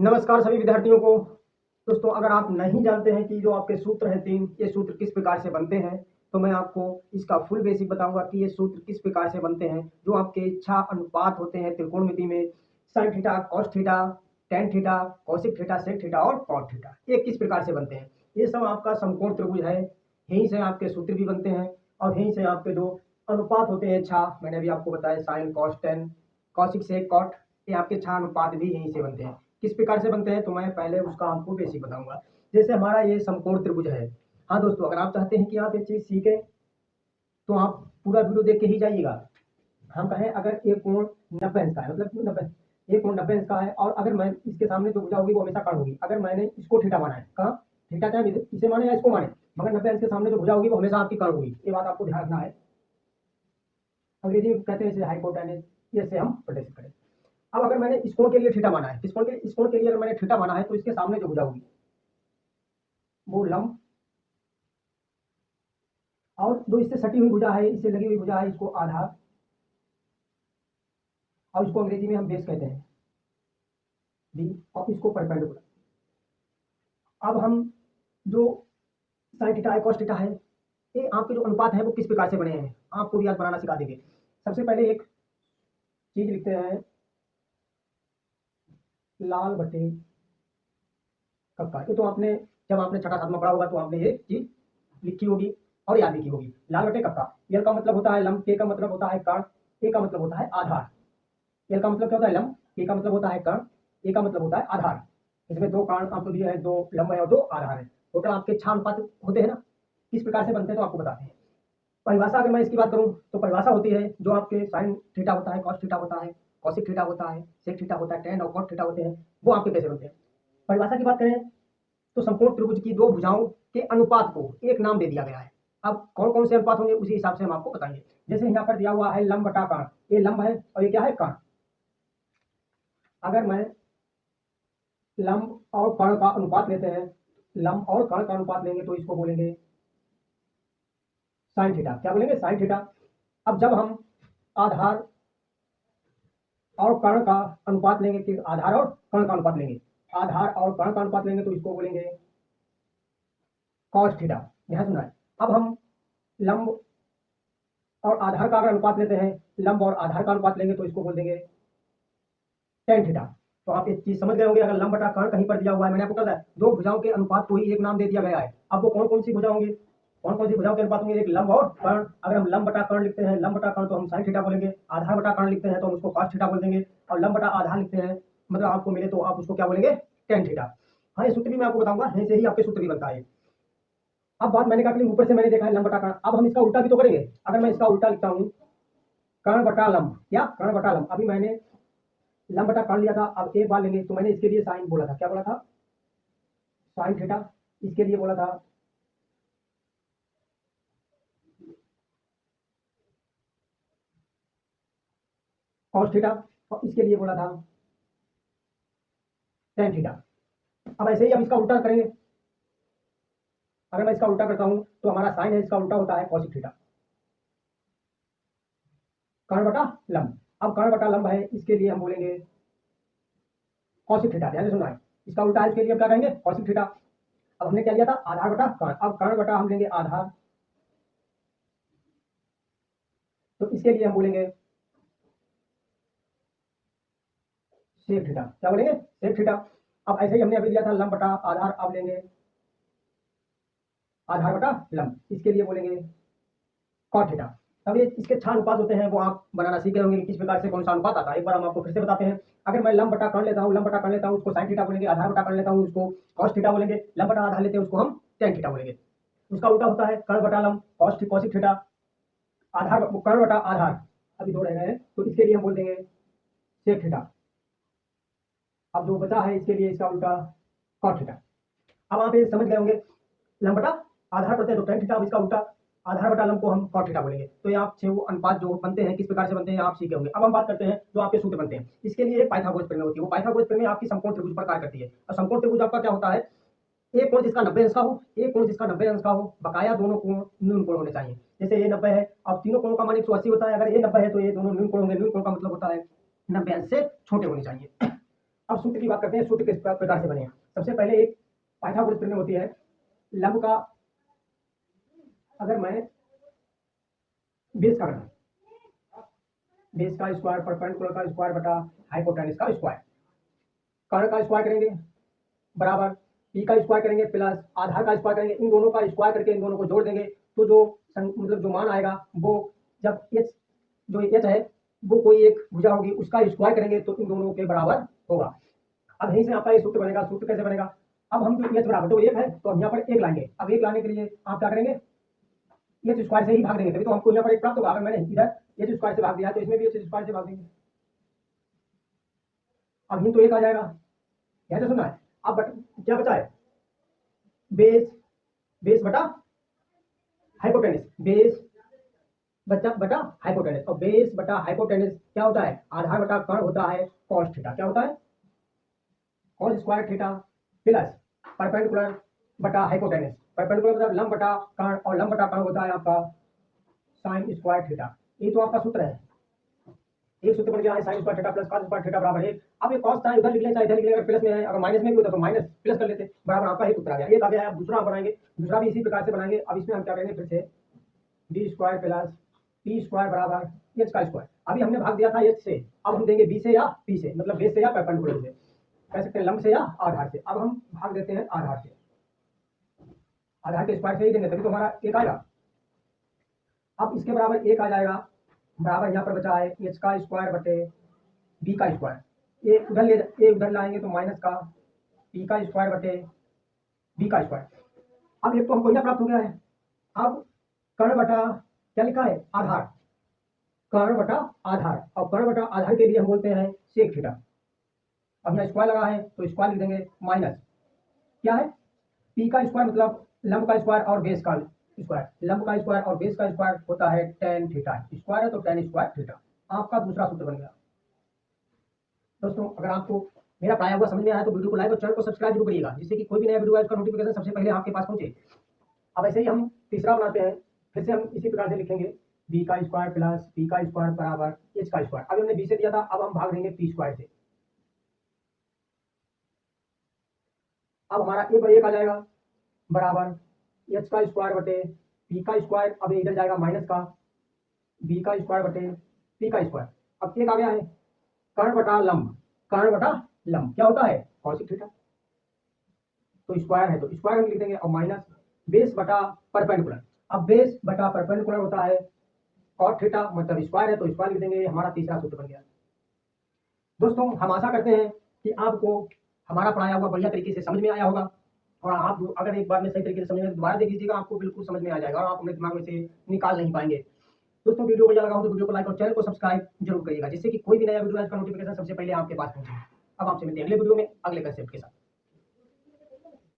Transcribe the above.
नमस्कार सभी विद्यार्थियों को। दोस्तों, अगर आप नहीं जानते हैं कि जो आपके सूत्र हैं तीन, ये सूत्र किस प्रकार से बनते हैं, तो मैं आपको इसका फुल बेसिक बताऊंगा कि ये सूत्र किस प्रकार से बनते हैं। जो आपके इच्छा अनुपात होते हैं त्रिकोणमिति में, sine theta, cos theta, tan theta, cosec theta, sec theta और कॉट थीटा, ये किस प्रकार से बनते हैं। ये सब आपका समकोण त्रिभुज है, यहीं से आपके सूत्र भी बनते हैं और यहीं से आपके जो अनुपात होते हैं इच्छा, मैंने अभी आपको बताया sine cos tan, cosec sec cot, ये आपके इच्छा अनुपात भी यहीं से बनते हैं। किस प्रकार से बनते हैं तो मैं पहले उसका आपको बेसिक बताऊंगा। जैसे हमारा ये समकोण त्रिभुज है। हाँ दोस्तों, अगर आप चाहते हैं कि आप ये चीज सीखें तो आप पूरा वीडियो देख के ही जाइएगा। हम कहें अगर एक कोण 90 अंश का है, मतलब 90, एक कोण 90 अंश का है और अगर मैं इसके सामने जो भुजा होगी वो हमेशा कर्ण होगी। अगर मैंने इसको थीटा माना है, कहाँ थीटा चाहे इसे माने या इसको माने, मगर 90 अंश के सामने जो भुजा होगी वो हमेशा आपकी कर्ण होगी। ये बात आपको ध्यान रखना है। अंग्रेजी में कहते हैं इसे हाइपोटेनस, इससे हम प्रदर्शित करें। अब अगर मैंने इस कोण के लिए थीटा माना है, इस कोण के लिए अगर मैंने थीटा माना है तो इसके सामने जो भुजा होगी वो लंब, और जो इससे सटी हुई भुजा है, इससे लगी हुई भुजा है, इसको आधार, और इसको अंग्रेजी में हम बेस कहते हैं बी, और इसको परपेंडिकुलर। अब हम जो साइन थीटा है, कॉस थीटा है, ये आपके जो अनुपात है वो किस प्रकार से बने हैं आपको भी आज बनाना सिखा देंगे। सबसे पहले एक चीज लिखते हैं, लाल बटे कक्का। ये तो आपने जब आपने छठा सातवां पढ़ा होगा तो आपने ये चीज लिखी होगी और याद भी की होगी। लाल बटे कक्का, यल का मतलब होता है लंब, के का मतलब होता है कर्ण, ए का मतलब होता है आधार। यल का मतलब क्या होता है लंब, के का मतलब होता है कर्ण, ए का मतलब होता है आधार। इसमें दो कर्ण आपको दिए हैं, दो लंब है और दो आधार है। टोटल आपके 6 अनुपात होते हैं ना। किस प्रकार से बनते हैं तो आपको बताते हैं। परिभाषा अगर मैं इसकी बात करूं तो परिभाषा होती है जो आपके साइन थीटा होता है, कॉस थीटा होता है, कौशिक थीटा होता है, सेक थीटा होता है, टेन और कॉट थीटा होते हैं, वो आपके कैसे बनते हैं। परिभाषा की बात करें तो समकोण त्रिभुज की दो भुजाओं के अनुपात को एक नाम दे दिया गया है। अब कौन कौन से अनुपात होंगे उसी हिसाब से हम आपको बताएंगे। जैसे यहाँ पर दिया हुआ है लंब बटा कर्ण, ये लंब है और ये क्या है कर्ण। अगर मैं लंब और कर्ण का अनुपात लेते हैं, लंब और कर्ण का अनुपात लेंगे तो इसको बोलेंगे साइन थीटा। क्या बोलेंगे? Sine theta. अब जब हम आधार और कर्ण का अनुपात लेंगे, कि आधार और कर्ण का अनुपात लेंगे, आधार और कर्ण का अनुपात लेंगे तो इसको बोलेंगे कॉस थीटा। ध्यान सुना है। अब हम लंब और आधार का अगर अनुपात लेते हैं, लंब और आधार का अनुपात लेंगे तो इसको बोल देंगे टेन थीटा। तो आप एक चीज समझ गए होंगे, अगर लंब बटा कर्ण कहीं पर दिया हुआ है, मैंने आपको कहा था दो भुजाओं के अनुपात को ही एक नाम दे दिया गया है। अब वो कौन कौन सी भुजा होंगे, कौन कौन सी भुजाओं के अनुपात होंगे? एक लंब और कर्ण। अगर हम लंब बटा कर्ण लिखते हैं, लंब बटा कर्ण तो हम साइन थीटा बोलेंगे। आधार बटा कर्ण लिखते हैं तो हम उसको कॉस थीटा बोल देंगे। और लंब बटा आधार लिखते हैं, मतलब आपको मिले तो आप उसको क्या बोलेंगे? Tan theta. हाँ, ये सूत्र भी मैं आपको बताऊंगा, यहीं से ही आपके सूत्र भी बनता है। अब बात मैंने कहा कि ऊपर से मैंने देखा है लंब बटा कर्ण, अब हम इसका उल्टा भी तो करेंगे। अगर मैं इसका उल्टा लिखता हूँ कर्ण बटा लंब, या कर्ण बटा लंब, अभी मैंने लंब बटा कर्ण लिया था, अब एक बार लेंगे तो मैंने इसके लिए साइन बोला था, क्या बोला था? Sine theta. इसके लिए बोला था कॉस थीटा, और इसके लिए बोला था टेन थीटा। अब ऐसे ही हम इसका उल्टा करेंगे। अगर मैं इसका उल्टा करता हूं तो हमारा साइन है, इसका उल्टा होता है कॉसिक थीटा, कर्ण बटा लंब। अब कर्ण बटा लंब है, इसके लिए हम बोलेंगे कॉसिक थीटा। ध्यान से सुना है, इसका उल्टा है, इसके लिए हम क्या कहेंगे? Cosec theta. अब हमने क्या लिया था? आधार बटा कर्ण। अब कर्ण बटा हम लेंगे आधार, तो इसके लिए हम बोलेंगे सेक थीटा। क्या बोलेंगे? Sec theta. अब ऐसे ही हमने अभी लिया था लंब बटा आधार, अब लेंगे आधार बटा लंब, इसके लिए बोलेंगे कॉट थीटा। अब ये इसके 6 अनुपात होते हैं, वो आप बनाना सीख गए होंगे कि किस प्रकार से कौन सा अनुपात आता है। एक बार हम आपको फिर से बताते हैं। अगर मैं लंब बटा कर्ण लेता हूँ, लंब बटा कर्ण लेता हूँ उसको साइन थीटा बोलेंगे, आधार बटा कर्ण लेता हूँ उसको कॉस थीटा बोलेंगे, लंब बटा आधार लेते हैं उसको हम टेन थीटा बोलेंगे। उसका उल्टा होता है कर्ण बटा लंब, कॉसिक थीटा, आधार कर्ण बटा आधार, अभी दो रह गए हैं तो इसके लिए हम बोल देंगे सेक थीटा। अब जो बचा है इसके लिए इसका उल्टा कॉट थीटा। अब आप ये समझ गए होंगे, लंब बटा आधार पढ़ते हैं तो टेन थीटा, अब इसका उल्टा आधार बटा लंब को हम कॉट थीटा बोलेंगे। तो ये आप 6 अनुपात जो बनते हैं किस प्रकार से बनते हैं आप सीखे होंगे। अब हम बात करते हैं जो आपके सूत्र बनते हैं। इसके लिए एक पाइथागोरस प्रमेय होती है, वो पाइथागोरस प्रमेय आपकी समकोण त्रिभुज पर कार्य करती है। और समकोण त्रिभुज आपका क्या होता है? एक कोण जिसका 90 अंश का हो, एक कोण जिसका 90 अंश का हो, बकाया दोनों कोण न्यून कोण होने चाहिए। जैसे ये 90 है, अब तीनों कोणों का मान 180 होता है, अगर ये 90 है तो ये दोनों न्यून कोण होंगे। न्यून कोण का मतलब होता है 90 अंश से छोटे होने चाहिए। अब सूत्र की बात करते हैं, सूत्र किस प्रकार से बने। सबसे पहले एक पाइथागोरस प्रमेय होती है। लंब का अगर मैं बेस का करना, बेस का स्क्वायर, परपेंडिकुलर का स्क्वायर बटा हाइपोटेनस का स्क्वायर, कर्ण का स्क्वायर करेंगे बराबर पी का स्क्वायर करेंगे प्लस आधार का स्क्वायर करेंगे, इन दोनों का स्क्वायर करके इन दोनों को जोड़ देंगे तो जो मतलब जो मान आएगा वो जब एच जो एच है वो कोई एक भुजा होगी उसका स्क्वायर करेंगे तो इन दोनों के बराबर होगा। अब यहीं से आपका ये सूत्र बनेगा। सूत्र कैसे बनेगा, अब हम जो एच बराबर तो एक है तो हम यहाँ पर एक लाएंगे। अब एक लाने के लिए आप क्या करेंगे, एच स्क्वायर से ही भाग देंगे तभी तो हमको यहाँ पर एक प्राप्त होगा। अगर मैंने इधर एच स्क्वायर से भाग दिया तो इसमें भी एच स्क्वायर से भाग देंगे। अब ये तो एक आ जाएगा, यह तो सुना है। अब क्या बचा है, बेस, बेस बटा हाइपोटेनस, बेस बटा हाइपोटेनस, और बेस बटा हाइपोटेनस क्या होता है, आधार बटा कर्ण होता है कॉस थीटा। क्या होता है, cos square theta plus perpendicular बटा हाइपोटेनस, परपेंडिकुलर मतलब लंब बटा कर्ण, और लंब बटा कर्ण होता है आपका साइन स्क्वायर थीटा। ये तो आपका सूत्र है। एक सूत्र बन गया है sine square theta plus cos square theta बराबर एक। अब ये कॉस था इधर लिख ले चाहे इधर लिख ले, अगर प्लस में है, अगर माइनस में भी होता तो माइनस प्लस कर लेते, बराबर आपका एक उत्तर आ गया। एक आ गया है। अब दूसरा बनाएंगे, दूसरा भी इसी प्रकार से बनाएंगे। अब इसमें हम क्या करेंगे, फिर से D square plus T square बराबर एच का स्क्वायर। अभी हमने भाग दिया था एच से, अब हम देंगे बी से या पी से, मतलब बेस से या परपेंडिकुलर से, कह सकते हैं लंब से या आधार से। अब हम भाग देते हैं आधार से, आधार के स्क्वायर से ही देंगे तभी तो हमारा एक आएगा। अब इसके बराबर एक आ जाएगा, बराबर यहाँ पर बचा है एच का स्क्वायर बटे बी का स्क्वायर। ये उधर ले, ये उधर लाएंगे तो माइनस का पी का स्क्वायर बटे बी का स्क्वायर। अब एक तो हमको यह प्राप्त हो गया है। अब कर्ण बटा क्या लिखा है, आधार, कर्ण बटा आधार, और कर्ण बटा आधार के लिए हम बोलते हैं सेक थीटा। अब यहाँ स्क्वायर लगा है तो स्क्वायर लिख देंगे, माइनस क्या है, पी का स्क्वायर मतलब लंब का स्क्वायर और बेस का स्क्वायर, लंब का स्क्वायर और बेस का स्क्वायर होता है टेन थीटा, स्क्वायर है तो टेन स्क्वायर थीटा। आपका दूसरा सूत्र बन गया। दोस्तों अगर आपको मेरा पढ़ाया हुआ समझ में आया तो वीडियो को लाइक और चैनल को सब्सक्राइब जरूर करिएगा, जिससे कि कोई भी नया वीडियो है उसका नोटिफिकेशन सबसे पहले आपके पास पहुंचे। अब ऐसे ही हम तीसरा बनाते हैं, फिर से हम इसी प्रकार से लिखेंगे बी का स्क्वायर प्लस पी का स्क्वायर बराबर एच का स्क्वायर। अभी हमने बी से दिया था, अब हम भाग देंगे पी स्क्वायर से। अब हमारा एक आ जाएगा बराबर एच का स्क्वायर बटे पी का स्क्वायर। अब इधर जाएगा माइनस का बी का स्क्वायर बटे पी का स्क्वायर। अब एक आ गया है कर्ण बटा लंब, कर्ण बटा लंब क्या होता है, कॉसिक थीटा, तो स्क्वायर है तो स्क्वायर हम लिख देंगे, और माइनस बेस बटा परपेंडिकुलर। अब बेस बटा परपेंडिकुलर होता है कॉट थीटा, मतलब स्क्वायर है तो स्क्वायर लिख देंगे। हमारा तीसरा सूत्र बन गया। दोस्तों हम आशा करते हैं कि आपको हमारा पढ़ाया हुआ बढ़िया तरीके से समझ में आया होगा, और आप अगर एक बार में सही तरीके से समझ में दोबारा देख लीजिएगा, आपको बिल्कुल समझ में आ जाएगा और आप अपने दिमाग में से निकाल नहीं पाएंगे। दोस्तों वीडियो बढ़िया लगा हो तो वीडियो को लाइक और चैनल को सब्सक्राइब जरूर करिएगा, जिससे कि कोई भी नया वीडियो का नोटिफिकेशन सबसे पहले आपके पास पहुंचे। अब आपसे मिलते हैं अगले वीडियो में अगले कंसेप्ट के साथ।